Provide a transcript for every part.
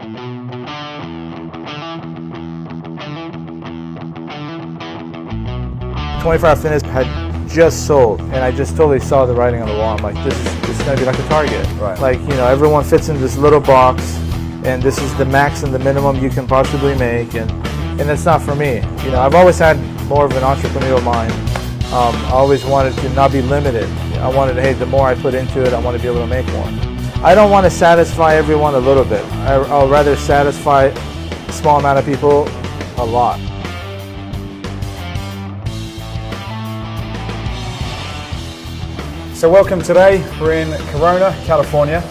24-Hour Fitness had just sold, and I just totally saw the writing on the wall. I'm like, this is going to be like a Target. Right. Like, you know, everyone fits in this little box, and this is the max and the minimum you can possibly make, and it's not for me. You know, I've always had more of an entrepreneurial mind. I always wanted to not be limited. I wanted, hey, the more I put into it, I want to be able to make more. I don't want to satisfy everyone a little bit. I'll rather satisfy a small amount of people a lot. So welcome today. We're in Corona, California,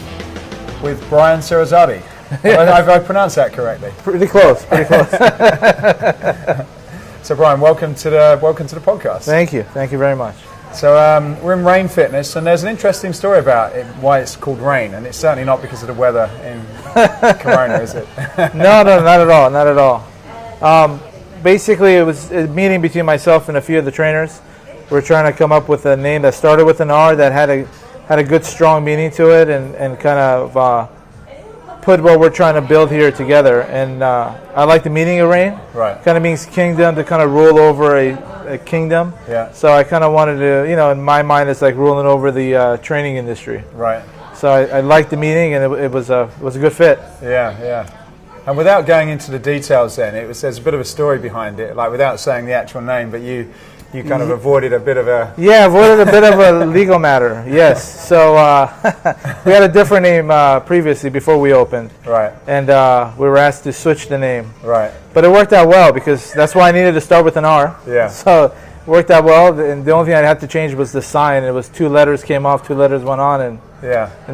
with Brian Sardarizadeh. Have I pronounced that correctly? Pretty close. Pretty close. So Brian, welcome to the podcast. Thank you very much. So we're in Rain Fitness, and there's an interesting story about it, why it's called Rain, and it's certainly not because of the weather in Corona, is it? No, not at all, not at all. Basically, it was a meeting between myself and a few of the trainers. We're trying to come up with a name that started with an R that had a good, strong meaning to it, and kind of put what we're trying to build here together. And I like the meaning of Rain. Right. Kind of means kingdom, to kind of rule over a kingdom. Yeah. So I kind of wanted to, you know, in my mind, it's like ruling over the training industry. Right. So I liked the meaning, and it was a good fit. Yeah. And without going into the details, then there's a bit of a story behind it, like without saying the actual name, but you kind of avoided a bit of a... Yeah, avoided a bit of a legal matter, yes. So we had a different name previously before we opened. Right. And we were asked to switch the name. Right. But it worked out well, because that's why I needed to start with an R. Yeah. So it worked out well, and the only thing I had to change was the sign. It was 2 letters came off, 2 letters went on, and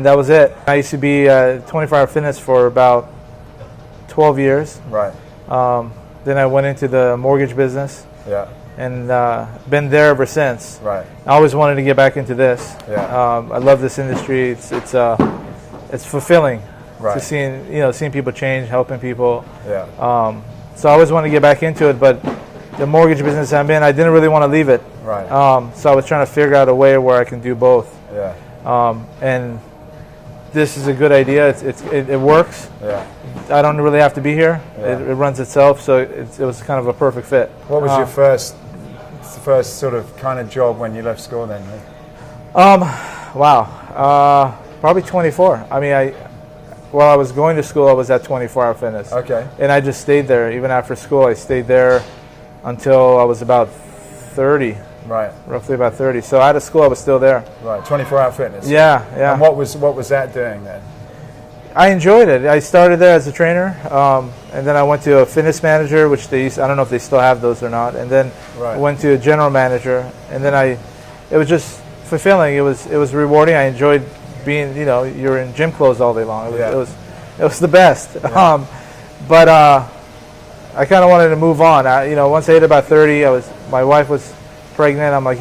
that was it. I used to be 24-Hour Fitness for about 12 years. Right. Then I went into the mortgage business. Yeah. And been there ever since. Right. I always wanted to get back into this. Yeah. I love this industry. It's fulfilling. Right. To seeing people change, helping people. Yeah. So I always wanted to get back into it, but the mortgage business I'm in, I didn't really want to leave it. Right. So I was trying to figure out a way where I can do both. Yeah. And this is a good idea. It works. Yeah. I don't really have to be here. Yeah. It runs itself, so it was kind of a perfect fit. What was your first sort of kind of job when you left school then? Wow. Probably 24. I mean, while I was going to school, I was at 24-Hour Fitness. Okay. And I just stayed there. Even after school, I stayed there until I was about 30. Right. Roughly about 30. So out of school, I was still there. Right. 24-Hour Fitness. Yeah. And what was that doing then? I enjoyed it. I started there as a trainer, and then I went to a fitness manager, which I don't know if they still have those or not, and then I went to a general manager, and then it was just fulfilling. It was rewarding. I enjoyed being, you're in gym clothes all day long. It was the best. Yeah. But I kind of wanted to move on. Once I hit about 30, my wife was pregnant. I'm like,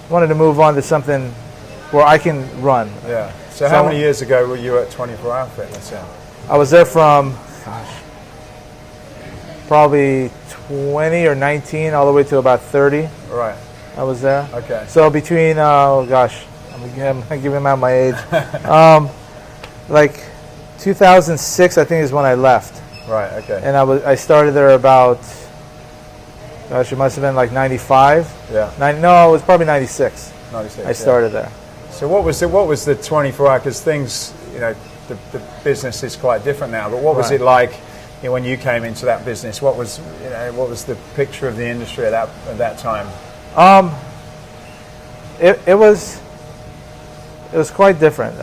wanted to move on to something where I can run. Yeah. So how many years ago were you at 24-Hour Fitness? Yeah. I was there from, probably 20 or 19 all the way to about 30. Right. I was there. Okay. So between, I'm giving out my age. Like 2006, I think, is when I left. Right. Okay. And I started there about, it must have been like 95. Yeah. No, it was probably 96. 96. I started there. So what was the 24-hour? Because things, the business is quite different now. But what was it like when you came into that business? What was the picture of the industry at that time? It was quite different.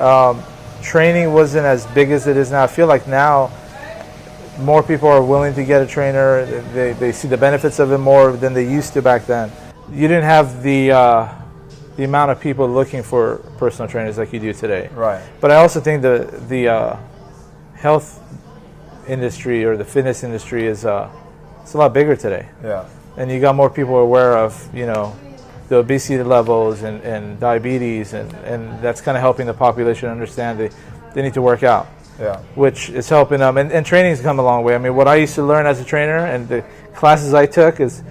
Training wasn't as big as it is now. I feel like now more people are willing to get a trainer. They see the benefits of it more than they used to back then. You didn't have the amount of people looking for personal trainers like you do today. Right. But I also think the health industry or the fitness industry it's a lot bigger today. Yeah. And you got more people aware of, the obesity levels and diabetes, and that's kind of helping the population understand they need to work out. Yeah. Which is helping them. And training's come a long way. I mean, what I used to learn as a trainer and the classes I took is,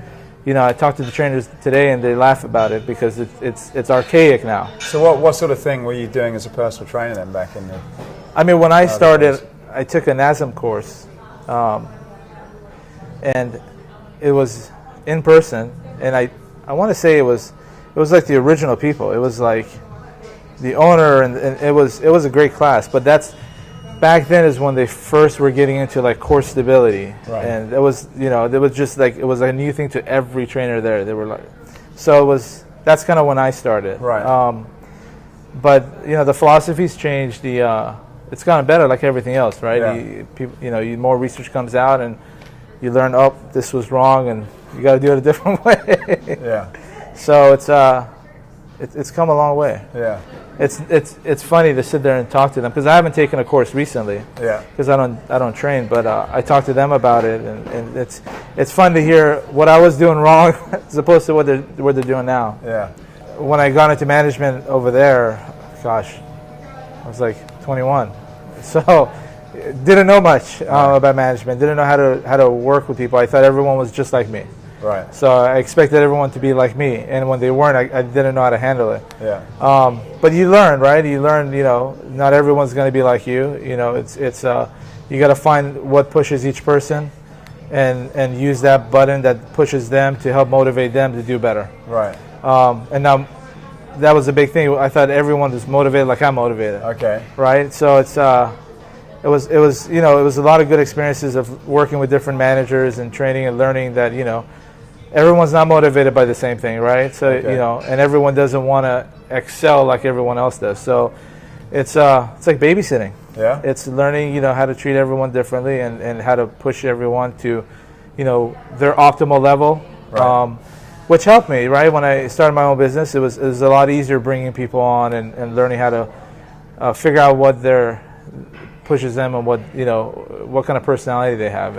I talked to the trainers today and they laugh about it because it's archaic now. So what sort of thing were you doing as a personal trainer then back in the... I mean, when I started, I took a NASM course, and it was in person, and I want to say it was like the original people. It was like the owner, and it was a great class. But that's back then is when they first were getting into like core stability, right. And it was just like it was a new thing to every trainer there. They were like, so that's kind of when I started, right. But the philosophies changed. It's gotten better, like everything else, right? Yeah. More research comes out, and you learn, oh, this was wrong, and you got to do it a different way. Yeah. So it's come a long way. Yeah. It's funny to sit there and talk to them, because I haven't taken a course recently. Yeah. Because I don't train, but I talk to them about it, and it's fun to hear what I was doing wrong as opposed to what they're doing now. Yeah. When I got into management over there, gosh, I was like 21. So didn't know much about management. Didn't know how to work with people. I thought everyone was just like me. Right. So I expected everyone to be like me, and when they weren't, I didn't know how to handle it. Yeah. But you learn, right? You learn, not everyone's going to be like you. It's you got to find what pushes each person, and use that button that pushes them to help motivate them to do better. Right. And now that was a big thing. I thought everyone was motivated like I'm motivated. Okay. Right. So it was a lot of good experiences of working with different managers and training and learning that everyone's not motivated by the same thing, right? So okay. And everyone doesn't want to excel like everyone else does. So it's like babysitting. Yeah. It's learning how to treat everyone differently, and how to push everyone to their optimal level. Right. Which helped me, right? When I started my own business, it was a lot easier bringing people on and learning how to figure out what pushes them, and what kind of personality they have,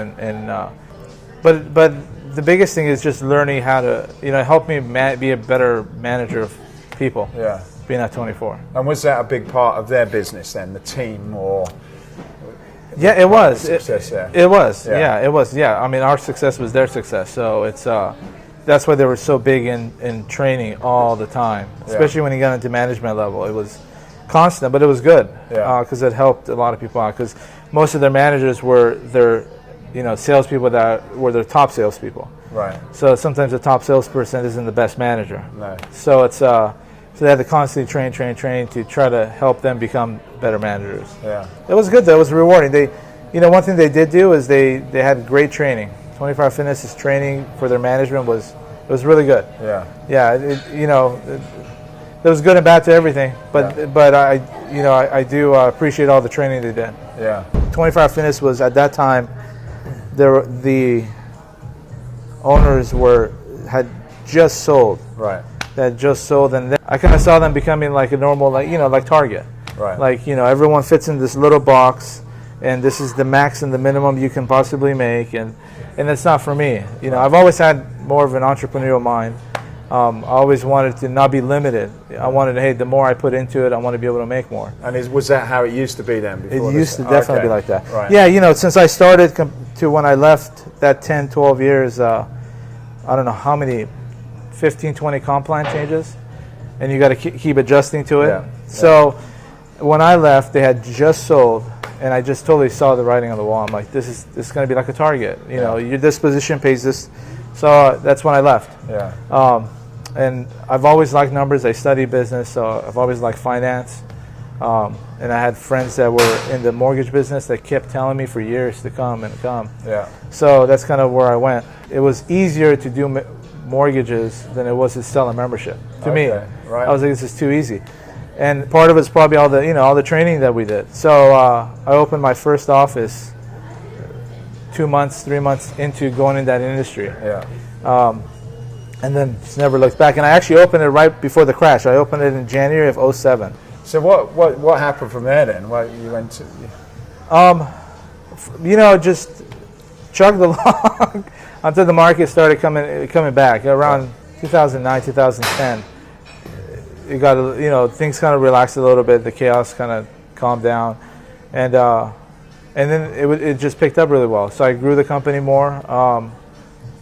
but the biggest thing is just learning how to help me be a better manager of people. Yeah. Being at 24. And was that a big part of their business then, the team, or? Yeah, it was. Success there. It was. Yeah. Yeah, it was. Yeah, I mean, our success was their success. So it's that's why they were so big in training all the time, especially when you got into management level. It was constant, but it was good because it helped a lot of people out. Because most of their managers were their salespeople that were their top salespeople. Right. So sometimes the top salesperson isn't the best manager. No. So it's so they had to constantly train to try to help them become better managers. Yeah. It was good though. It was rewarding. They, one thing they did do is they had great training. 24 Hour Fitness's training for their management was really good. Yeah. Yeah. It was good and bad to everything. But I do appreciate all the training they did. Yeah. 24 Hour Fitness was at that time. The owners had just sold. Right. That just sold, and then I kind of saw them becoming like a normal, like Target. Right. Like everyone fits in this little box, and this is the max and the minimum you can possibly make, and it's not for me. I've always had more of an entrepreneurial mind. I always wanted to not be limited. I wanted, hey, the more I put into it, I want to be able to make more. And was that how it used to be then? It used to definitely be like that. Right. Yeah, since I started to when I left that 10, 12 years, I don't know how many, 15, 20 comp plan changes, and you got to keep adjusting to it. Yeah. So when I left, they had just sold, and I just totally saw the writing on the wall. I'm like, this is going to be like a Target. Your disposition pays this. So that's when I left. Yeah. And I've always liked numbers. I studied business, so I've always liked finance. And I had friends that were in the mortgage business that kept telling me for years to come and come. Yeah. So that's kind of where I went. It was easier to do mortgages than it was to sell a membership. To me, right. I was like, this is too easy. And part of it's probably all the training that we did. So I opened my first office 2 months, 3 months into going in that industry. Yeah. And then just never looked back. And I actually opened it right before the crash. I opened it in January of 2007. So what happened from there then? What you went to? Just chugged along until the market started coming back around 2009, 2010. It got things kind of relaxed a little bit. The chaos kind of calmed down, and then it just picked up really well. So I grew the company more.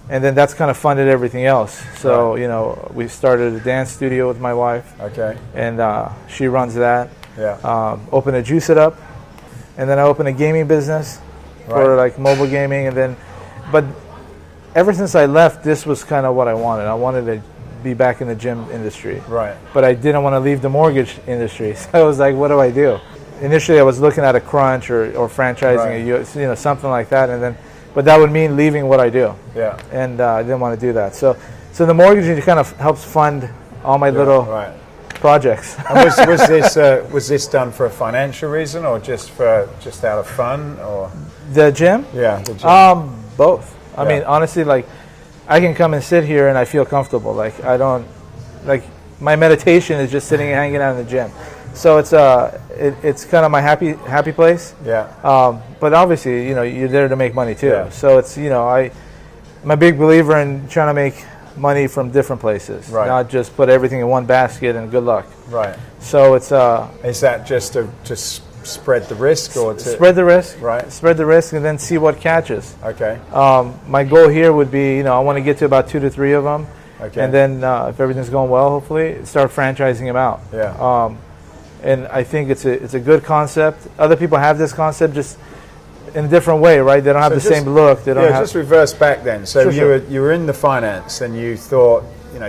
And then that's kind of funded everything else. So, we started a dance studio with my wife. Okay. And she runs that. Yeah. Opened a Juice It Up. and then I opened a gaming business for like mobile gaming, and then, but ever since I left, this was kind of what I wanted. I wanted to be back in the gym industry. Right. But I didn't want to leave the mortgage industry. So I was like, what do I do? Initially, I was looking at a Crunch or franchising, something like that, and then, but that would mean leaving what I do. Yeah. And I didn't want to do that. So the mortgage kind of helps fund all my little projects. And was this done for a financial reason, or just out of fun, or the gym? Yeah, the gym. Both. I mean, honestly, like, I can come and sit here and I feel comfortable. Like, I don't, like, my meditation is just sitting and hanging out in the gym. So it's kind of my happy place. Yeah. But obviously, you're there to make money too. Yeah. So it's, I'm a big believer in trying to make money from different places, not just put everything in one basket and good luck. Right. So it's is that just to spread the risk, or to spread the risk? Right. Spread the risk and then see what catches. Okay. My goal here would be, I want to get to about 2 to 3 of them, and then if everything's going well, hopefully start franchising them out. Yeah. And I think it's a good concept. Other people have this concept just in a different way, right? They don't have the same look. They don't have. Just reverse back then. So Sure. you were in the finance, and you thought,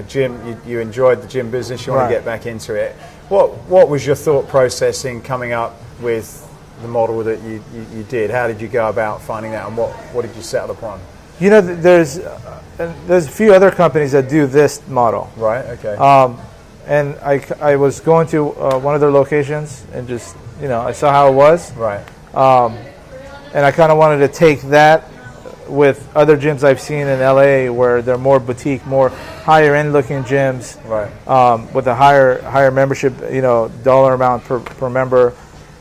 gym. You enjoyed the gym business. You want to get back into it. What was your thought process in coming up with the model that you did? How did you go about finding that, and what did you settle upon? There's a few other companies that do this model. Right. Okay. And I was going to one of their locations and just I saw how it was. Right. And I kind of wanted to take that with other gyms I've seen in LA, where they're more boutique, more higher end looking gyms, right? With a higher membership, dollar amount per member,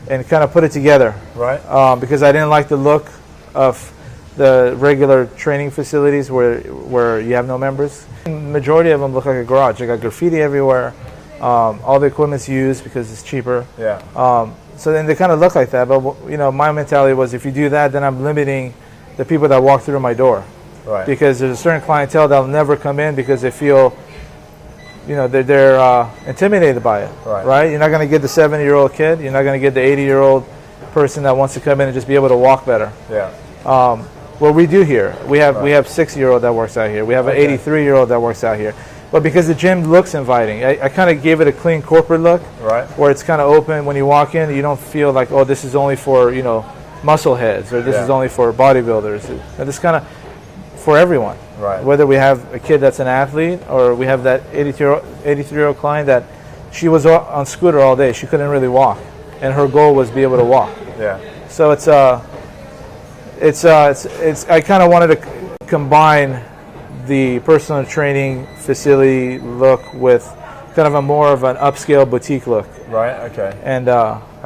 and kind of put it together, right? Because I didn't like the look of the regular training facilities where you have no members. The majority of them look like a garage. They got graffiti everywhere. All the equipment's used because it's cheaper. Yeah. So then they kind of look like that. But my mentality was, if you do that, then I'm limiting the people that walk through my door. Right. Because there's a certain clientele that'll never come in because they feel, they're intimidated by it. Right. You're not going to get the 70-year-old kid. You're not going to get the 80-year-old person that wants to come in and just be able to walk better. Yeah. What we do here, we have 60-year-old that works out here. We have an 83-year-old that works out here. But because the gym looks inviting, I kind of gave it a clean corporate look, right? Where it's kind of open. When you walk in, you don't feel like, oh, this is only for muscle heads, or this is only for bodybuilders. And it's kind of for everyone, right? Whether we have a kid that's an athlete, or we have that 83-year-old client that she was on scooter all day. She couldn't really walk, and her goal was to be able to walk. Yeah. So it's I kind of wanted to combine the personal training facility look with kind of a more of an upscale boutique look. Right. Okay. And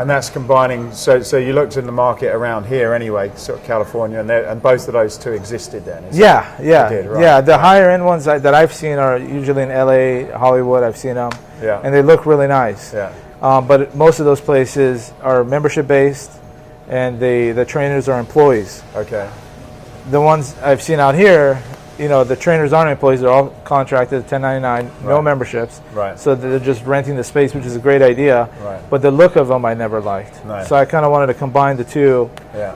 that's combining. So you looked in the market around here anyway, sort of California, and both of those two existed then. Yeah. Did, right? Yeah. The higher end ones that I've seen are usually in LA, Hollywood. I've seen them. Yeah. And they look really nice. Yeah. But most of those places are membership based, and the trainers are employees. Okay. The ones I've seen out here, the trainers aren't employees. They're all contracted, 1099, no memberships. Right. So they're just renting the space, which is a great idea. Right. But the look of them I never liked. Nice. So I kind of wanted to combine the two. Yeah.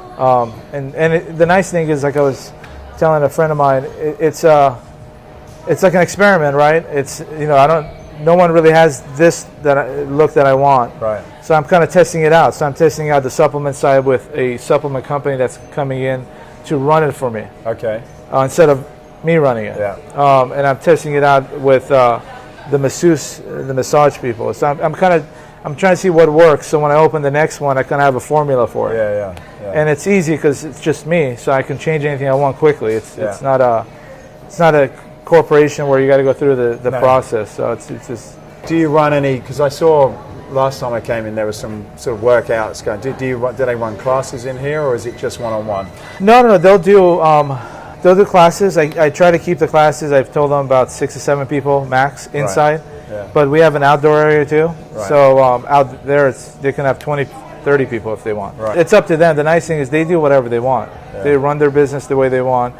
The nice thing is, like I was telling a friend of mine, it's like an experiment, right? It's no one really has this look that I want. Right. So I'm kind of testing it out. So I'm testing out the supplement side with a supplement company that's coming in to run it for me. Okay. Instead of me running it. Yeah. And I'm testing it out with the massage people. So I'm trying to see what works. So when I open the next one, I kind of have a formula for it. Yeah. And it's easy because it's just me, so I can change anything I want quickly. It's not a corporation where you got to go through the process. So it's just. Do you run any? Because I saw last time I came in, there was some sort of workouts going. Do they run classes in here, or is it just one-on-one? No. They'll do classes. I try to keep the classes. I've told them about 6 to 7 people max inside. Right. Yeah. But we have an outdoor area too. Right. So out there, they can have 20, 30 people if they want. Right. It's up to them. The nice thing is they do whatever they want. Yeah. They run their business the way they want.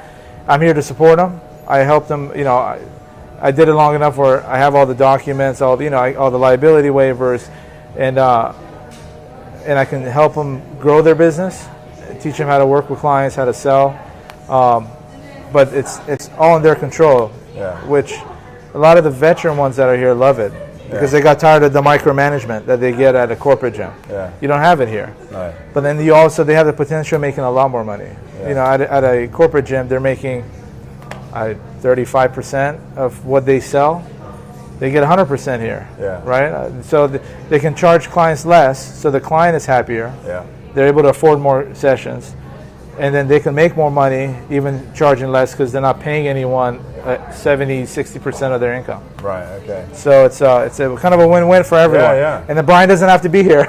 I'm here to support them. I help them. I did it long enough where I have all the documents, all the liability waivers, and and I can help them grow their business, teach them how to work with clients, how to sell. But it's all in their control, which a lot of the veteran ones that are here love it because they got tired of the micromanagement that they get at a corporate gym. You don't have it here. Right. But then they have the potential of making a lot more money. You know, at a corporate gym, they're making 35% of what they sell. They get 100% here, right? So they can charge clients less, so the client is happier. They're able to afford more sessions, and then they can make more money, even charging less, because they're not paying anyone 70-60% of their income. Right. Okay. So it's a kind of a win-win for everyone. And then Brian doesn't have to be here.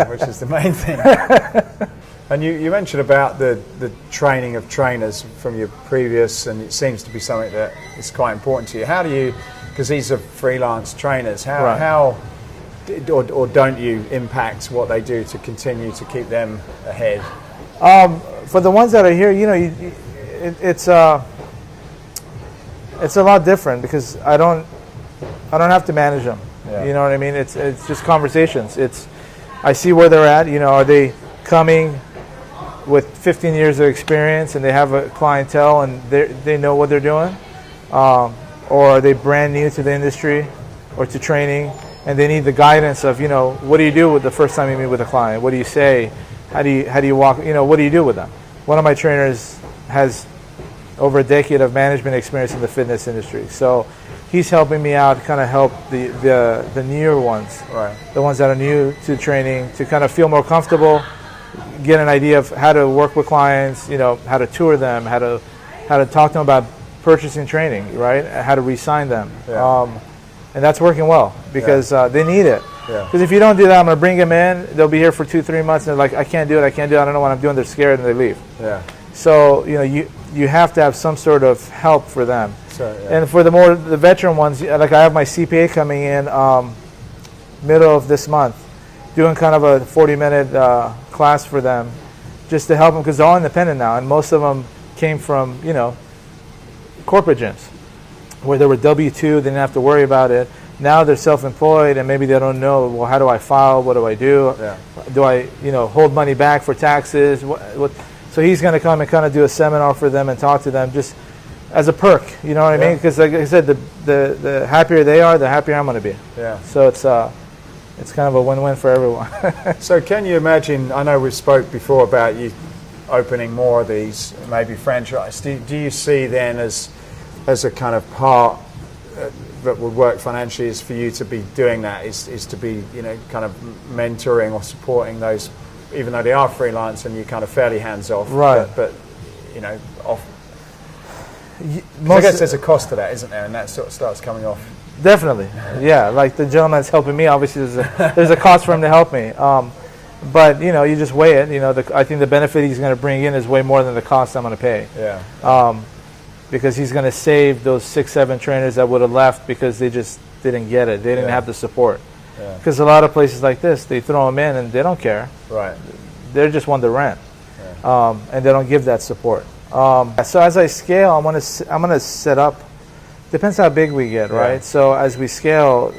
Which is the main thing. And you mentioned about the training of trainers from your previous, and it seems to be something that is quite important to you. How do you, because these are freelance trainers, how or don't you impact what they do to continue to keep them ahead? For the ones that are here, you know, it's a lot different because I don't have to manage them. You know what I mean? It's just conversations. I see where they're at. You know, are they coming with 15 years of experience and they have a clientele and they know what they're doing, or are they brand new to the industry or to training and they need the guidance of, you know, what do you do with the first time you meet with a client? What do you say? How do you walk? You know, what do you do with them? One of my trainers has over a decade of management experience in the fitness industry, so he's helping me out, kind of help the newer ones, the ones that are new to training, to kind of feel more comfortable, get an idea of how to work with clients, you know, how to tour them, how to talk to them about purchasing training, right? How to re-sign them, and that's working well because they need it. Because if you don't do that, I'm going to bring them in. They'll be here for 2-3 months, and they're like, I can't do it. I don't know what I'm doing. They're scared, and they leave. So you know, you have to have some sort of help for them. And for the veteran ones, like I have my CPA coming in middle of this month, doing kind of a 40-minute class for them, just to help them because they're all independent now, and most of them came from, you know, corporate gyms where they were W-2, they didn't have to worry about it. Now they're self-employed and maybe they don't know, well, how do I file? What do I do? Do I, you know, hold money back for taxes? What? So he's going to come and kind of do a seminar for them and talk to them just as a perk, you know what I mean? Because like I said, the happier they are, the happier I'm going to be. So it's kind of a win-win for everyone. So can you imagine, I know we spoke before about you opening more of these, maybe franchise. Do you see then as a kind of part that would work financially is for you to be doing that, is to be, you know, kind of mentoring or supporting those, even though they are freelance and you're kind of fairly hands-off, but you know, I guess there's a cost to that, isn't there? And that sort of starts coming off. Definitely, like the gentleman that's helping me, obviously there's a cost for him to help me. But you know, you just weigh it. You know, I think the benefit he's going to bring in is way more than the cost I'm going to pay. Because he's going to save those 6-7 trainers that would have left because they just didn't get it. They didn't have the support. Because a lot of places like this, they throw them in and they don't care. They just want the rent, and they don't give that support. So as I scale, I'm going to set up. Depends how big we get, right? So as we scale,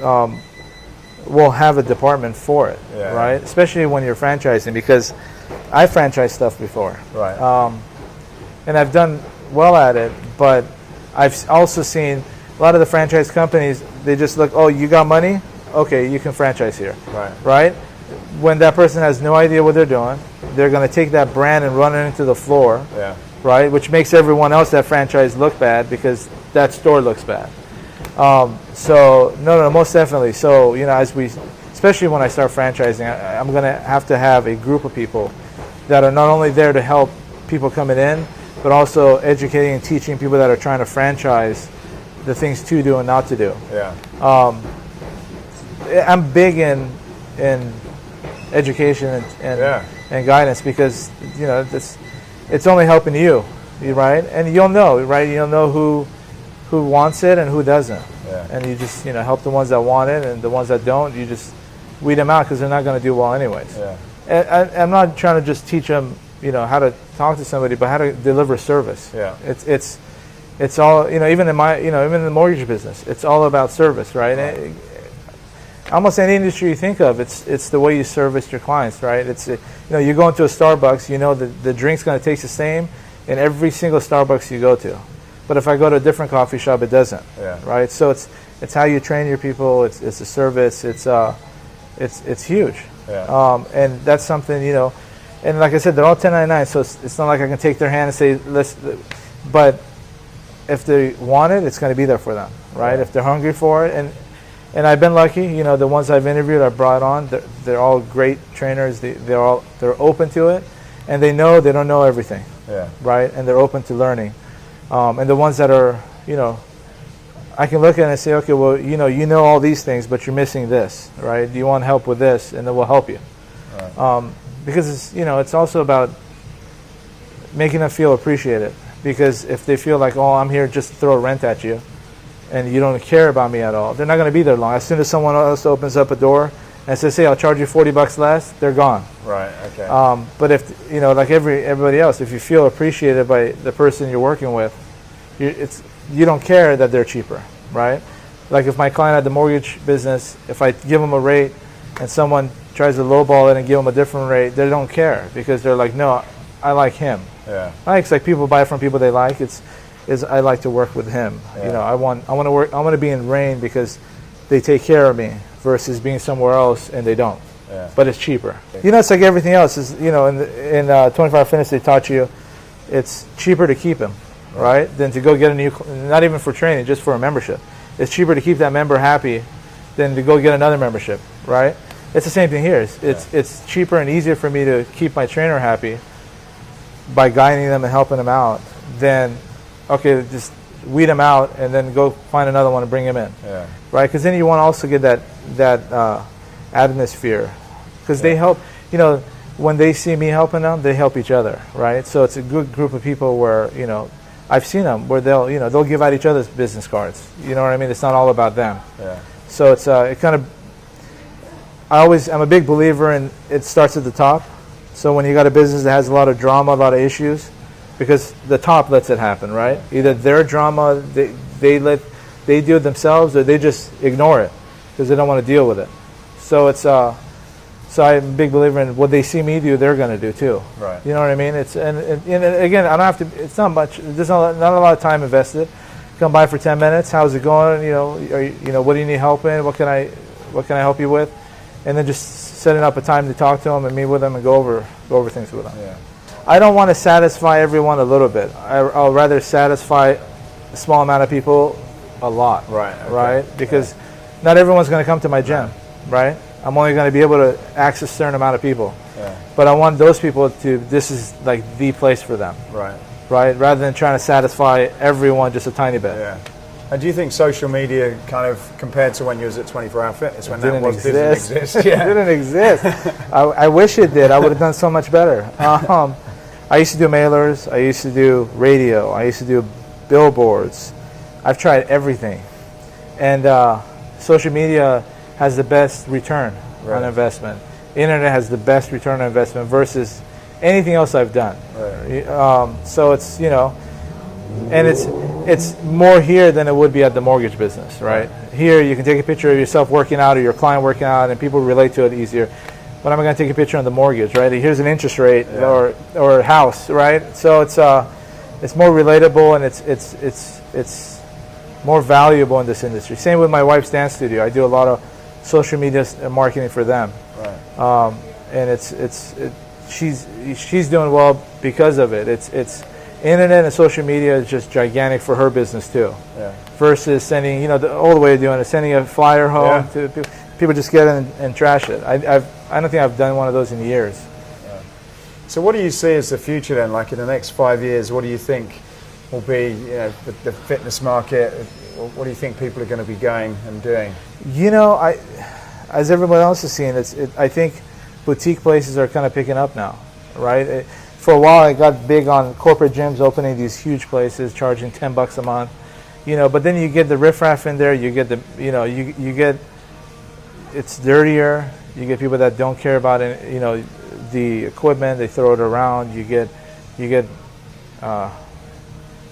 we'll have a department for it, right? Especially when you're franchising, because I franchised stuff before, and I've done well at it. But I've also seen a lot of the franchise companies. They just look, oh, you got money? Okay, you can franchise here, right? When that person has no idea what they're doing, they're going to take that brand and run it into the floor, right? Which makes everyone else that franchise look bad because that store looks bad. So no, most definitely. So you know, especially when I start franchising, I'm going to have a group of people that are not only there to help people coming in, but also educating and teaching people that are trying to franchise the things to do and not to do. I'm big in education and guidance because you know it's only helping you, right? And you'll know, right? You'll know who wants it and who doesn't, and you just help the ones that want it, and the ones that don't, you just weed them out because they're not going to do well anyways. And I'm not trying to just teach them how to talk to somebody, but how to deliver service. It's all even in my even in the mortgage business, it's all about service, right? almost any industry you think of, it's the way you service your clients, right? It's you know, you go into a Starbucks, you know the drink's going to taste the same in every single Starbucks you go to. But if I go to a different coffee shop, it doesn't, right? So it's how you train your people. It's the service. It's huge, and that's something, you know. And like I said, they're all 1099, so it's not like I can take their hand and say, but if they want it, it's going to be there for them, right? If they're hungry for it, and I've been lucky, you know, the ones I've interviewed, I've brought on, they're all great trainers. They're open to it, and they don't know everything, right? And they're open to learning. And the ones that are, you know, I can look at it and say, okay, well, you know all these things, but you're missing this, right? Do you want help with this? And then we'll help you. Right. Because it's, you know, it's also about making them feel appreciated. Because if they feel like, oh, I'm here just to throw rent at you, and you don't care about me at all, they're not going to be there long. As soon as someone else opens up a door and says, hey, I'll charge you $40 less, they're gone. Right. Okay. But if, you know, like everybody else, if you feel appreciated by the person you're working with, you don't care that they're cheaper, right? Like if my client had the mortgage business, if I give them a rate and someone tries to lowball it and give them a different rate, they don't care because they're like, no, I like him. Yeah. It's like people buy from people they like. I like to work with him. Yeah. You know, I want to be in Rain because they take care of me versus being somewhere else and they don't. Yeah. But it's cheaper. You know, it's like everything else. Is, you know, in 24-Hour Fitness, they taught you it's cheaper to keep him, right, than to go get a new. Not even for training, just for a membership. It's cheaper to keep that member happy than to go get another membership, right? It's the same thing here. It's cheaper and easier for me to keep my trainer happy by guiding them and helping them out than, okay, just weed them out and then go find another one and bring him in, right? Because then you want to also get that atmosphere, because they help. You know, when they see me helping them, they help each other, right? So it's a good group of people where, you know, I've seen them where they'll give out each other's business cards. You know what I mean? It's not all about them. Yeah. So it's it kind of. I'm a big believer in it starts at the top. So when you got a business that has a lot of drama, a lot of issues, because the top lets it happen, right? Either their drama they do it themselves, or they just ignore it because they don't want to deal with it. So it's so I'm a big believer in what they see me do, they're going to do too. Right. You know what I mean? It's and again, I don't have to. It's not much. There's not a lot of time invested. Come by for 10 minutes. How's it going? You know, what do you need help in? What can I help you with? And then just setting up a time to talk to them and meet with them and go over things with them. Yeah. I don't want to satisfy everyone a little bit. I'll rather satisfy a small amount of people a lot. Right. Okay. Right? Because not everyone's going to come to my gym, right? I'm only going to be able to access a certain amount of people. Yeah. But I want those people to, this is like the place for them. Right. Right? Rather than trying to satisfy everyone just a tiny bit. Yeah. And do you think social media kind of, compared to when you was at 24-Hour Fitness, when didn't exist? Yeah. It didn't exist. I wish it did. I would have done so much better. I used to do mailers. I used to do radio. I used to do billboards. I've tried everything. And social media has the best return on investment. Internet has the best return on investment versus anything else I've done. Right. So it's, you know, and it's more here than it would be at the mortgage business, right? Here you can take a picture of yourself working out or your client working out, and people relate to it easier. But I'm going to take a picture on the mortgage, right? Here's an interest rate or a house, right? So it's more relatable and it's more valuable in this industry. Same with my wife's dance studio. I do a lot of social media marketing for them, right? And she's doing well because of it. It's internet and social media is just gigantic for her business too. Yeah. Versus sending, you know, the old way of doing it, sending a flyer home to people just get in and trash it. I don't think I've done one of those in years. Yeah. So what do you see as the future then? Like in the next 5 years, what do you think will be, you know, the fitness market? What do you think people are going to be going and doing? You know, as everyone else is seeing, I think boutique places are kind of picking up now, right? For a while, I got big on corporate gyms opening these huge places, charging $10 a month, you know. But then you get the riffraff in there. You get you get it's dirtier. You get people that don't care about it, you know, the equipment. They throw it around. You get kind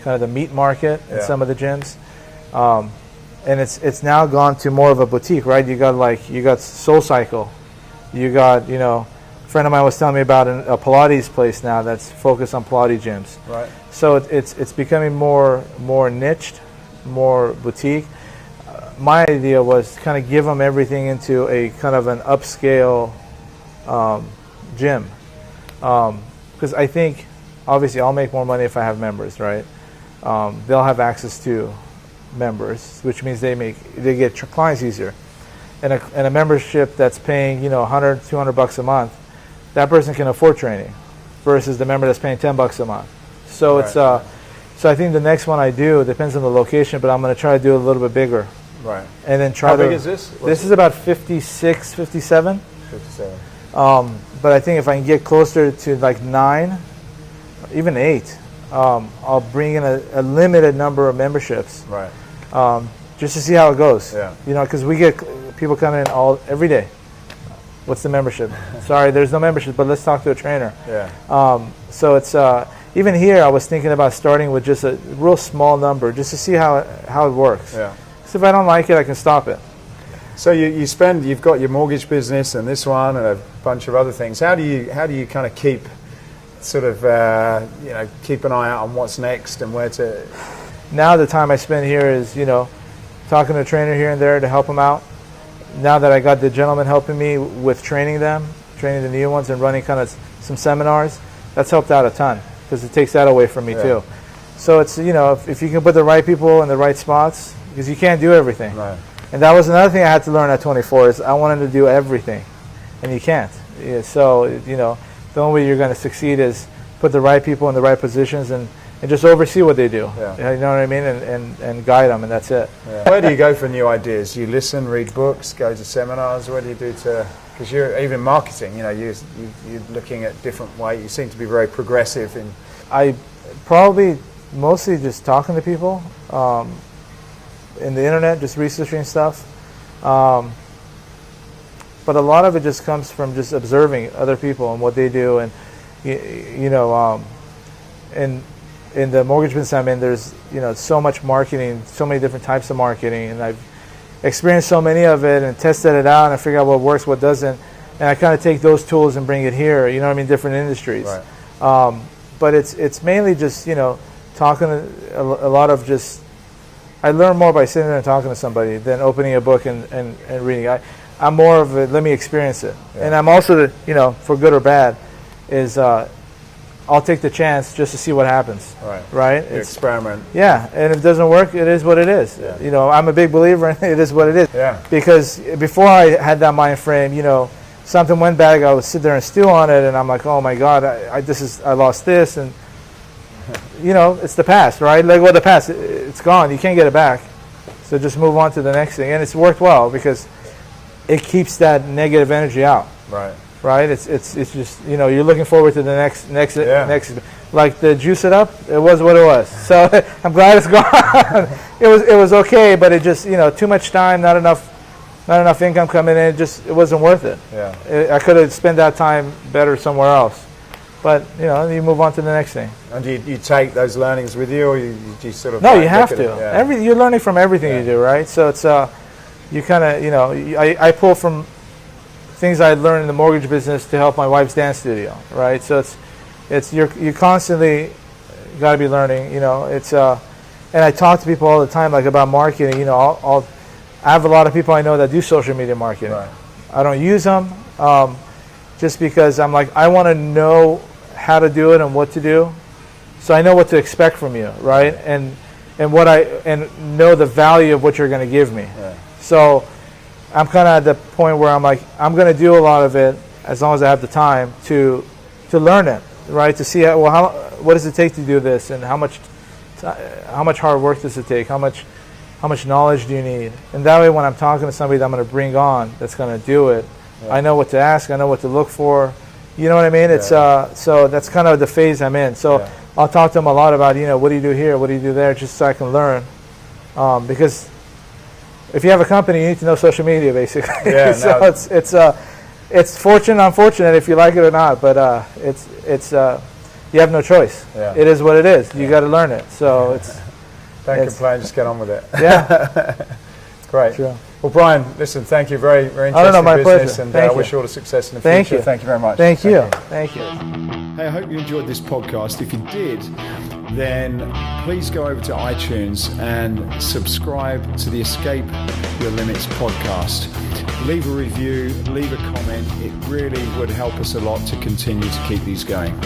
of the meat market in some of the gyms. and it's now gone to more of a boutique, right? You got Soul Cycle, you got, you know, a friend of mine was telling me about a Pilates place now that's focused on Pilates gyms. Right. So it's becoming more niched, more boutique. My idea was to kind of give them everything into a kind of an upscale gym, because I think obviously I'll make more money if I have members, right? They'll have access to members, which means they get clients easier. And a membership that's paying, you know, $100, $200 a month, that person can afford training, versus the member that's paying $10 a month. So right. it's so I think the next one I do depends on the location, but I'm going to try to do it a little bit bigger. Right. And then try How to. big is this? This is about 56, 57. 57. But I think if I can get closer to like 9, even 8, I'll bring in a limited number of memberships. Right. Just to see how it goes. Yeah. You know, because we get people coming in every day. What's the membership? Sorry, there's no membership, but let's talk to a trainer. Yeah. So it's even here. I was thinking about starting with just a real small number, just to see how it works. Yeah. Because if I don't like it, I can stop it. So you've got your mortgage business and this one and a bunch of other things. How do you kind of keep sort of you know, keep an eye out on what's next and where to? Now the time I spend here is, you know, talking to a trainer here and there to help them out. Now that I got the gentleman helping me with training the new ones and running kind of some seminars, that's helped out a ton, because it takes that away from me too. So it's, you know, if you can put the right people in the right spots, because you can't do everything. Right. And that was another thing I had to learn at 24, is I wanted to do everything, and you can't. Yeah, so, you know, the only way you're going to succeed is put the right people in the right positions and just oversee what they do. Yeah. You know what I mean? And guide them, and that's it. Yeah. Where do you go for new ideas? You listen, read books, go to seminars? Where do you do to? Because you're even marketing. You know, you're looking at different ways. You seem to be very progressive in. I probably mostly just talking to people in the internet, just researching stuff. But a lot of it just comes from just observing other people and what they do, and you know, in the mortgage business I'm in, there's, you know, so much marketing, so many different types of marketing, and I've experienced so many of it and tested it out and I figure out what works, what doesn't, and I kind of take those tools and bring it here. You know what I mean? Different industries. Right. But it's mainly just, you know, talking to a lot of just. I learn more by sitting there and talking to somebody than opening a book and reading. I'm more of a let me experience it, and I'm also, you know, for good or bad, is I'll take the chance just to see what happens. Right. Right. You experiment. Yeah, and if it doesn't work, it is what it is. Yeah. You know, I'm a big believer in it is what it is. Yeah. Because before I had that mind frame, you know, something went bad, I would sit there and stew on it, and I'm like, oh my God, I lost this, and you know, it's the past, right? Like, well, the past, it's gone. You can't get it back. So just move on to the next thing, and it's worked well because it keeps that negative energy out. Right. Right. It's just, you know, you're looking forward to the next. Like the Juice It Up, it was what it was. So I'm glad it's gone. It was okay, but it just, you know, too much time, not enough income coming in. It wasn't worth it. Yeah. I could have spent that time better somewhere else. But, you know, you move on to the next thing. And do you take those learnings with you, or you sort of? No, you have to. Yeah. You're learning from everything you do, right? So it's you kind of, you know, I pull from things I learned in the mortgage business to help my wife's dance studio, right? So it's you constantly got to be learning, you know. It's and I talk to people all the time, like, about marketing. You know, I have a lot of people I know that do social media marketing. Right. I don't use them just because I'm like, I want to know how to do it and what to do, so I know what to expect from you, right? And know the value of what you're going to give me. Yeah. So I'm kind of at the point where I'm like, I'm going to do a lot of it as long as I have the time to learn it, right? To see what does it take to do this, and how much hard work does it take? How much knowledge do you need? And that way, when I'm talking to somebody that I'm going to bring on that's going to do it, I know what to ask. I know what to look for. You know what I mean? It's so that's kind of the phase I'm in. So I'll talk to them a lot about, you know, what do you do here? What do you do there? Just so I can learn. Because if you have a company, you need to know social media, basically. Yeah, so it's fortunate, unfortunate, if you like it or not. But it's you have no choice. Yeah. It is what it is. You got to learn it. So it's don't complain. Just get on with it. Yeah. Great. Sure. Well, Brian, listen, thank you. Very, very I don't know, interesting my business, pleasure. and Thank I you. wish you all the success in the Thank future. you. Thank you very much. Thank you. Thank you. Hey, I hope you enjoyed this podcast. If you did, then please go over to iTunes and subscribe to the Escape Your Limits podcast. Leave a review, leave a comment. It really would help us a lot to continue to keep these going.